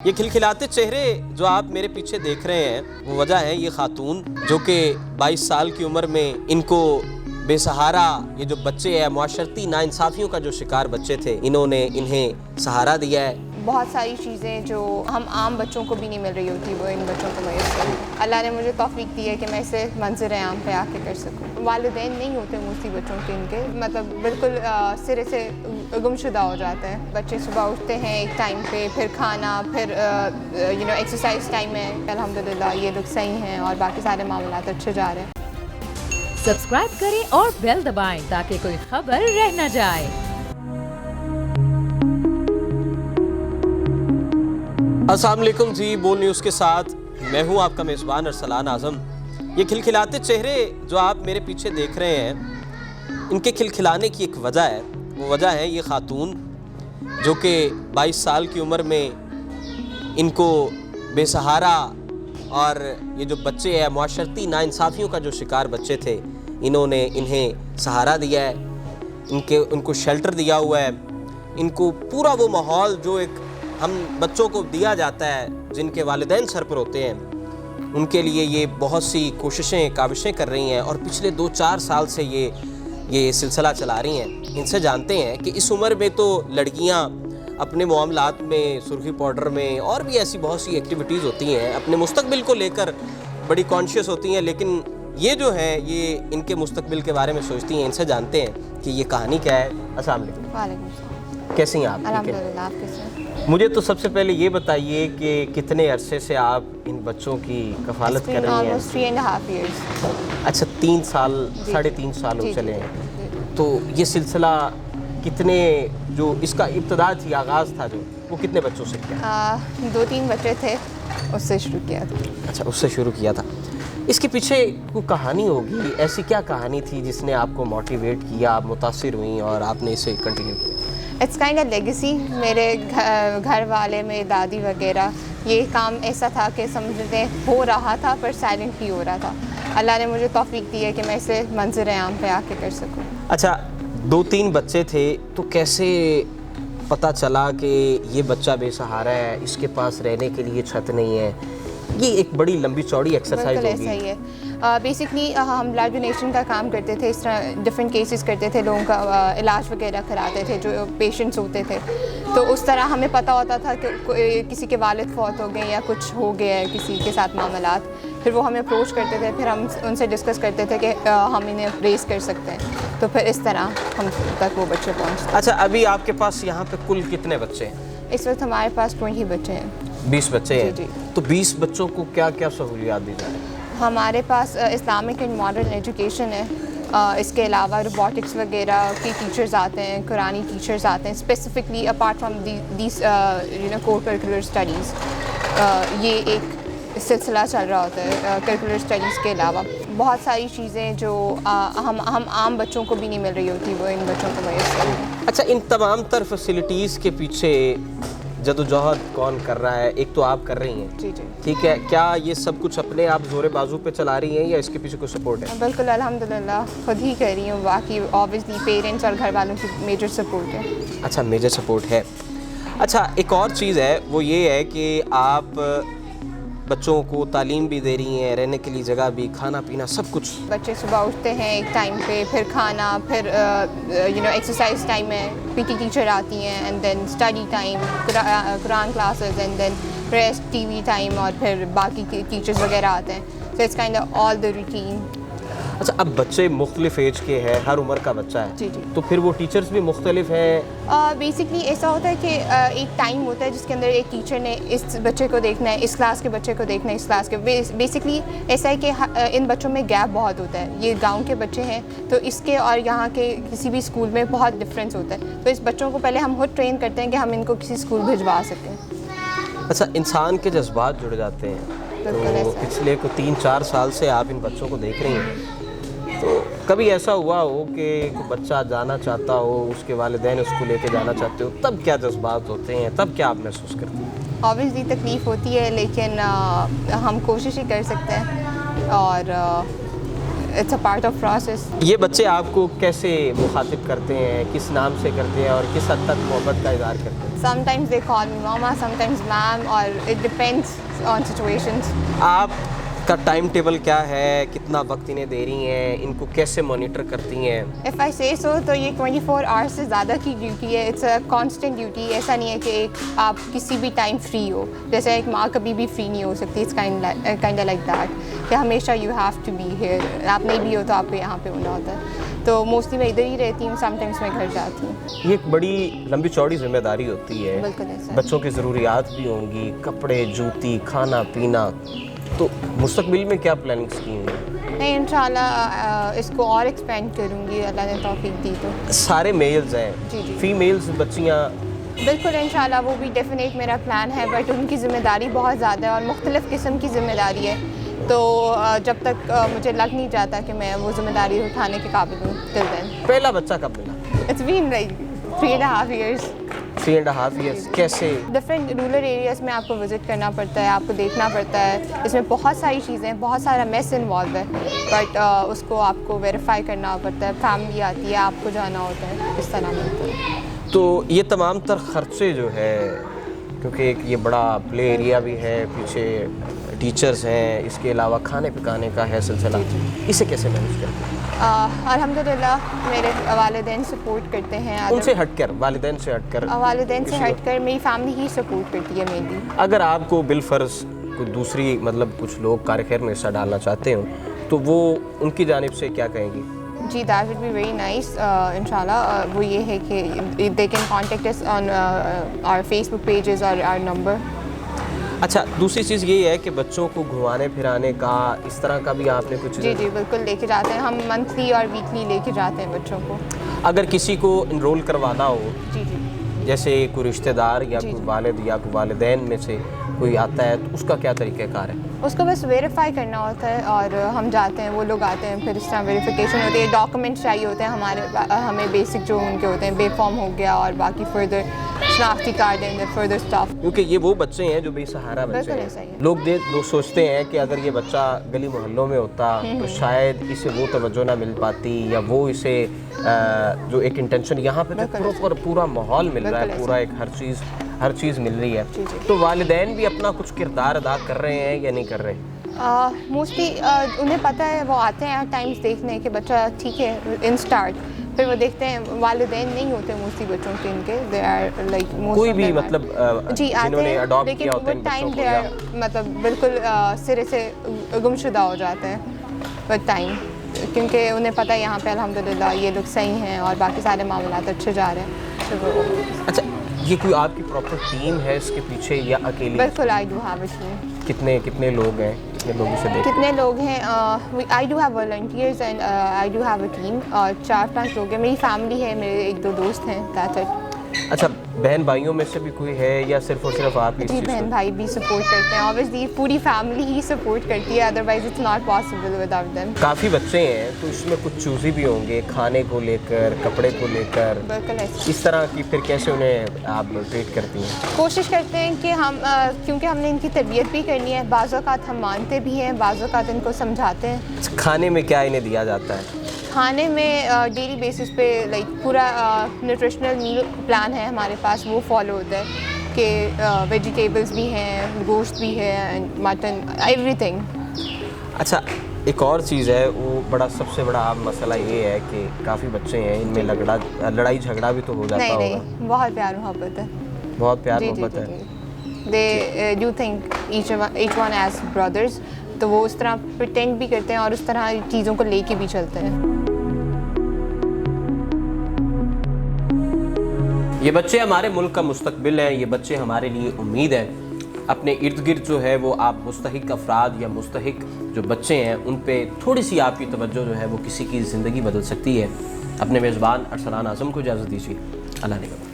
یہ کھلکھلاتے چہرے جو آپ میرے پیچھے دیکھ رہے ہیں وہ وجہ ہے یہ خاتون جو کہ 22 سال کی عمر میں ان کو بے سہارا یہ جو بچے ہیں معاشرتی ناانصافیوں کا جو شکار بچے تھے انہوں نے انہیں سہارا دیا ہے۔ بہت ساری چیزیں جو ہم عام بچوں کو بھی نہیں مل رہی ہوتی وہ ان بچوں کو میسر اللہ نے مجھے توفیق دی ہے کہ میں اسے منظر عام پہ آ کے کر سکوں۔ والدین نہیں ہوتے موسٹلی بچوں کے ان کے مطلب بالکل سرے سے گمشدہ ہو جاتے ہیں۔ بچے صبح اٹھتے ہیں ایک ٹائم پہ، پھر کھانا، پھر ایکسرسائز ٹائم ہے۔ الحمدللہ یہ لوگ صحیح ہیں اور باقی سارے معاملات اچھے جا رہے ہیں۔ سبسکرائب کریں اور بیل دبائیں تاکہ کوئی خبر رہ نہ جائے۔ السلام علیکم جی، بول نیوز کے ساتھ میں ہوں آپ کا میزبان ارسلان اعظم۔ یہ کھلکھلاتے چہرے جو آپ میرے پیچھے دیکھ رہے ہیں ان کے کھلکھلانے کی ایک وجہ ہے، وہ وجہ ہے یہ خاتون جو کہ 22 سال کی عمر میں ان کو بے سہارا اور یہ جو بچے ہیں معاشرتی ناانصافیوں کا جو شکار بچے تھے انہوں نے انہیں سہارا دیا ہے، ان کو شیلٹر دیا ہوا ہے، ان کو پورا وہ ماحول جو ایک ہم بچوں کو دیا جاتا ہے جن کے والدین سر پر ہوتے ہیں ان کے لیے یہ بہت سی کوششیں کاوشیں کر رہی ہیں اور پچھلے 2-4 سال سے یہ سلسلہ چلا رہی ہیں۔ ان سے جانتے ہیں کہ اس عمر میں تو لڑکیاں اپنے معاملات میں سرخی پاؤڈر میں اور بھی ایسی بہت سی ایکٹیویٹیز ہوتی ہیں، اپنے مستقبل کو لے کر بڑی کانشیس ہوتی ہیں، لیکن یہ جو ہے یہ ان کے مستقبل کے بارے میں سوچتی ہیں۔ ان سے جانتے ہیں کہ یہ کہانی کیا ہے۔ السلام علیکم۔ وعلیکم السلام۔ کیسی ہیں آپ؟ الحمدللہ، آپ کیسے ہیں؟ مجھے تو سب سے پہلے یہ بتائیے کہ کتنے عرصے سے آپ ان بچوں کی کفالت کر رہی ہیں؟ 3.5 years۔ اچھا، 3 سال 3.5 سال ہو چلے ہیں۔ تو یہ سلسلہ کتنے جو اس کا ابتدا تھی، آغاز تھا جو وہ کتنے بچوں سے کیا؟ 2-3 بچے تھے، اس سے شروع کیا تھا۔ اچھا، اس سے شروع کیا تھا۔ اس کے پیچھے کوئی کہانی ہوگی، ایسی کیا کہانی تھی جس نے آپ کو موٹیویٹ کیا، آپ متاثر ہوئیں اور آپ نے اسے کنٹینیو کیا؟ It's kind a legacy. میرے گھر والے، میری دادی وغیرہ، یہ کام ایسا تھا کہ سمجھتے ہو رہا تھا پر سائلنٹلی ہو رہا تھا۔ اللہ نے مجھے توفیق دی ہے کہ میں اسے منظر عام پہ آ کے کر سکوں۔ اچھا، 2-3 بچے تھے تو کیسے پتہ چلا کہ یہ بچہ بے سہارا ہے، اس کے پاس رہنے کے لیے چھت نہیں ہے؟ یہ ایک بڑی لمبی چوڑی ایکسرسائز ہوگی۔ بالکل ایسا ہی ہے۔ بیسکلی ہم بلڈ ڈونیشن کا کام کرتے تھے، اس طرح ڈفرینٹ کیسز کرتے تھے، لوگوں کا علاج وغیرہ کراتے تھے جو پیشنٹس ہوتے تھے، تو اس طرح ہمیں پتہ ہوتا تھا کہ کسی کے والد فوت ہو گئے یا کچھ ہو گیا ہے کسی کے ساتھ معاملات، پھر وہ ہمیں اپروچ کرتے تھے، پھر ہم ان سے ڈسکس کرتے تھے کہ ہم انہیں ریز کر سکتے ہیں، تو پھر اس طرح ہم تک وہ بچے پہنچتے۔ اچھا، ابھی آپ کے پاس یہاں پہ کل کتنے بچے ہیں؟ اس وقت ہمارے پاس 20 بچے ہیں۔ 20 بچے ہیں؟ جی۔ تو 20 بچوں کو کیا کیا سہولیات دی جائیں؟ ہمارے پاس اسلامک اینڈ ماڈرن ایجوکیشن ہے، اس کے علاوہ روبوٹکس وغیرہ کی ٹیچرز آتے ہیں، قرآنی ٹیچرز آتے ہیں، اسپیسیفکلی اپارٹ فرام دیز کو کریکولر اسٹڈیز۔ یہ ایک سلسلہ چل رہا ہوتا ہے کریکولر اسٹڈیز کے علاوہ۔ بہت ساری چیزیں جو ہم عام بچوں کو بھی نہیں مل رہی ہوتی وہ ان بچوں کو میسر۔ اچھا، ان تمام تر فیسلٹیز کے پیچھے جدوجہد کون کر رہا ہے؟ ایک تو آپ کر رہی ہیں، جی۔ ٹھیک ہے، کیا یہ سب کچھ اپنے آپ زور بازو پہ چلا رہی ہیں یا اس کے پیچھے کوئی سپورٹ ہے؟ بالکل الحمدللہ خود ہی کر رہی ہوں، باقی آبویسلی پیرنٹس اور گھر والوں کی میجر سپورٹ ہے۔ اچھا، میجر سپورٹ ہے۔ اچھا، ایک اور چیز ہے وہ یہ ہے کہ آپ بچوں کو تعلیم بھی دے رہی ہیں، رہنے کے لیے جگہ بھی، کھانا پینا سب کچھ۔ بچے صبح اٹھتے ہیں ایک ٹائم پہ، پھر کھانا، پھر ایکسرسائز ٹائم ہے، پی ٹی ٹیچر آتی ہیں، and then study time, Quran classes, and then rest, TV وی ٹائم، اور پھر باقی ٹیچرز وغیرہ آتے ہیں۔ So it's kind of all the routine. اچھا، اب بچے مختلف ایج کے ہیں، ہر عمر کا بچہ ہے، جی۔ تو پھر وہ ٹیچرز بھی مختلف ہیں؟ بیسکلی ایسا ہوتا ہے کہ ایک ٹائم ہوتا ہے جس کے اندر ایک ٹیچر نے اس بچے کو دیکھنا ہے، اس کلاس کے بچے کو دیکھنا ہے، اس کلاس کے بیسکلی ایسا ہے کہ ان بچوں میں گیپ بہت ہوتا ہے۔ یہ گاؤں کے بچے ہیں تو اس کے اور یہاں کے کسی بھی اسکول میں بہت ڈفرینس ہوتا ہے، تو اس بچوں کو پہلے ہم خود ٹرین کرتے ہیں کہ ہم ان کو کسی اسکول بھجوا سکیں۔ اچھا، انسان کے جذبات جڑ جاتے ہیں، تو پچھلے 3-4 سال سے آپ ان بچوں کو دیکھ رہی ہیں، تو کبھی ایسا ہوا ہو کہ کوئی بچہ جانا چاہتا ہو، اس کے والدین اس کو لے کے جانا چاہتے ہو، تب کیا جذبات ہوتے ہیں، تب کیا آپ محسوس کرتے ہیں؟ آبویسلی تکلیف ہوتی ہے، لیکن ہم کوشش ہی کر سکتے ہیں، اور it's a part of process. یہ بچے آپ کو کیسے مخاطب کرتے ہیں, کس نام سے کرتے ہیں اور کس حد تک محبت کا اظہار کرتے ہیں؟ Sometimes they call me mama, sometimes ma'am, or it depends on situations. آپ کا ٹائم ٹیبل کیا ہے, کتنا وقت انہیں دے رہی ہیں, ان کو کیسے مانیٹر کرتی ہیں؟ If I say so, تو یہ 24 hours سے زیادہ کی ڈیوٹی ہے. It's a constant duty. ایسا نہیں ہے کہ ایک آپ کسی بھی ٹائم فری ہو, جیسے ایک ماں کبھی بھی فری نہیں ہو سکتی. اٹس کائنڈ لائک دیٹ کہ ہمیشہ you have to be here. آپ نہیں بھی ہو تو آپ کو یہاں پہ ہونا ہوتا ہے. تو موسٹلی میں ادھر ہی رہتی ہوں, سم ٹائمس میں گھر جاتی ہوں. یہ ایک بڑی لمبی چوڑی ذمہ داری ہوتی ہے. بالکل ایسا ہے. بچوں کی ضروریات بھی ہوں گی, کپڑے, جوتی, کھانا پینا. تو مستقبل میں کیا پلاننگس کی ہیں؟ نہیں, انشاءاللہ اس کو اور ایکسپینڈ کروں گی, اللہ نے توفیق دی تو. سارے میلز ہیں, جی جی فیمیلز بچیاں؟ بالکل انشاءاللہ وہ بھی ڈیفینیٹ میرا پلان ہے, بٹ ان کی ذمہ داری بہت زیادہ ہے اور مختلف قسم کی ذمہ داری ہے. تو جب تک مجھے لگ نہیں جاتا کہ میں وہ ذمہ داری اٹھانے کے قابل ہوں. till then. پہلا بچہ کب ملا؟ It's been like 3.5 years. 3.5 years. کیسے؟ ڈفرینٹ رورل ایریاز میں آپ کو وزٹ کرنا پڑتا ہے, آپ کو دیکھنا پڑتا ہے. اس میں بہت ساری چیزیں, بہت سارا میس انوالو ہے, بٹ اس کو آپ کو ویریفائی کرنا پڑتا ہے. فیملی آتی ہے, آپ کو جانا ہوتا ہے, اس طرح ملتا ہے. تو یہ تمام تر خرچے جو ہے, کیونکہ ایک یہ بڑا پلے ایریا بھی ہے, پیچھے ٹیچرز ہیں, اس کے علاوہ کھانے پکانے کا ہے سلسلہ, اسے کیسے مینیج کرتے ہیں؟ الحمدللہ میرے والدین سپورٹ کرتے ہیں. ان سے ہٹ کر, والدین سے ہٹ کر, والدین سے ہٹ کر میری فیملی ہی سپورٹ کرتی ہے مینلی. اگر آپ کو بالفرض کوئی دوسری مطلب کچھ لوگ کار خیر میں حصہ ڈالنا چاہتے ہوں تو وہ ان کی جانب سے کیا کہیں گی؟ جی, that would be very nice. انشاءاللہ وہ یہ ہے کہ they can contact us on our Facebook pages اور آور نمبر. اچھا, دوسری چیز یہ ہے کہ بچوں کو گھمانے پھرانے کا اس طرح کا بھی آپ نے کچھ؟ جی جی بالکل لے کے جاتے ہیں ہم, منتھلی اور ویکلی لے کے جاتے ہیں بچوں کو. اگر کسی کو انرول کروانا ہو, جی جی جیسے کوئی رشتہ دار یا کوئی والد یا کوئی والدین میں سے کوئی آتا ہے, تو اس کا کیا طریقہ کار ہے؟ اس کو بس ویریفائی کرنا ہوتا ہے اور ہم جاتے ہیں, وہ لوگ آتے ہیں, پھر اس طرح ویریفیکیشن ہوتی ہے. ڈاکومنٹس چاہیے ہوتے ہیں ہمیں بیسک جو ان کے ہوتے ہیں, بے فارم ہو گیا اور باقی فردر شناختی کارڈ اینڈ فردر اسٹاف. کیونکہ یہ وہ بچے ہیں جو بے سہارا بچے ہیں. لوگ سوچتے ہیں کہ اگر یہ بچہ گلی محلوں میں ہوتا تو شاید اسے وہ توجہ نہ مل پاتی, یا وہ اسے جو ایک انٹینشن یہاں پہ پورا ماحول مل رہا ہے, پورا ایک ہر چیز مل رہی ہے. تو والدین بھی اپنا کچھ کردار ادا کر رہے ہیں یا نہیں کر رہے؟ موسٹلی انہیں پتہ ہے, وہ آتے ہیں ٹائمس دیکھنے کہ بچہ ٹھیک ہے ان اسٹارٹ, پھر وہ دیکھتے ہیں. والدین نہیں ہوتے موسٹلی بچوں کے, ان کے دے آر لائک کوئی بھی مطلب جی آتے ہیں, لیکن وہ ٹائم دے آر مطلب بالکل سرے سے گمشدہ ہو جاتے ہیں ود ٹائم, کیونکہ انہیں پتہ ہے یہاں پہ الحمدللہ یہ لوگ صحیح ہیں اور باقی سارے معاملات اچھے جا رہے ہیں. تو اچھا, یہ کوئی آپ کی پراپر ٹیم ہے اس کے پیچھے یا اکیلی؟ بالکل I do have a team. کتنے لوگ ہیں, کتنے لوگوں سے دیکھیں؟ کتنے لوگ ہیں؟ I do have volunteers and I do have a team. اور 4-5 لوگ ہیں. میری فیملی ہے, میرے 1-2 دوست ہیں, دیٹس اٹ. اچھا, بہن بھائیوں میں سے بھی کوئی ہے یا صرف اور صرف آپ ہی؟ جی, بہن بھائی بھی سپورٹ کرتے ہیں. اوبویسلی پوری فیملی ہی سپورٹ کرتی ہے, otherwise it's not possible without them. کافی بچے ہیں تو اس میں کچھ چوزی بھی ہوں گے, کھانے کو لے کر, کپڑے کو لے کر. بالکل ایسے. اس طرح کی پھر کیسے انہیں آپ ٹریٹ کرتی ہیں؟ کوشش کرتے ہیں کہ ہم, کیونکہ ہم نے ان کی تربیت بھی کرنی ہے, بعض اوقات ہم مانتے بھی ہیں, بعض اوقات ان کو سمجھاتے ہیں. کھانے میں کیا انہیں دیا جاتا ہے؟ کھانے میں ڈیلی بیسس پہ لائک پورا نیوٹریشنل میل پلان ہے ہمارے پاس, وہ فالو ہوتا ہے کہ ویجیٹیبلس بھی ہیں, گوشت بھی ہے, مٹن, ایوری تھنگ. اچھا, ایک اور چیز ہے, وہ سب سے بڑا عام مسئلہ یہ ہے کہ کافی بچے ہیں, ان میں لڑائی جھگڑا بھی تو ہو جاتا ہوگا؟ نہیں, بہت پیار محبت ہے. بہت پیار محبت ہے. They do think each one as brothers, تو وہ اس طرح پریٹینڈ بھی کرتے ہیں اور اس طرح چیزوں کو لے کے بھی چلتے ہیں. یہ بچے ہمارے ملک کا مستقبل ہیں, یہ بچے ہمارے لیے امید ہیں. اپنے ارد گرد جو ہے وہ آپ مستحق افراد یا مستحق جو بچے ہیں ان پہ تھوڑی سی آپ کی توجہ جو ہے وہ کسی کی زندگی بدل سکتی ہے. اپنے میزبان ارسلان اعظم کو اجازت دیجیے. اللہ نگہبان.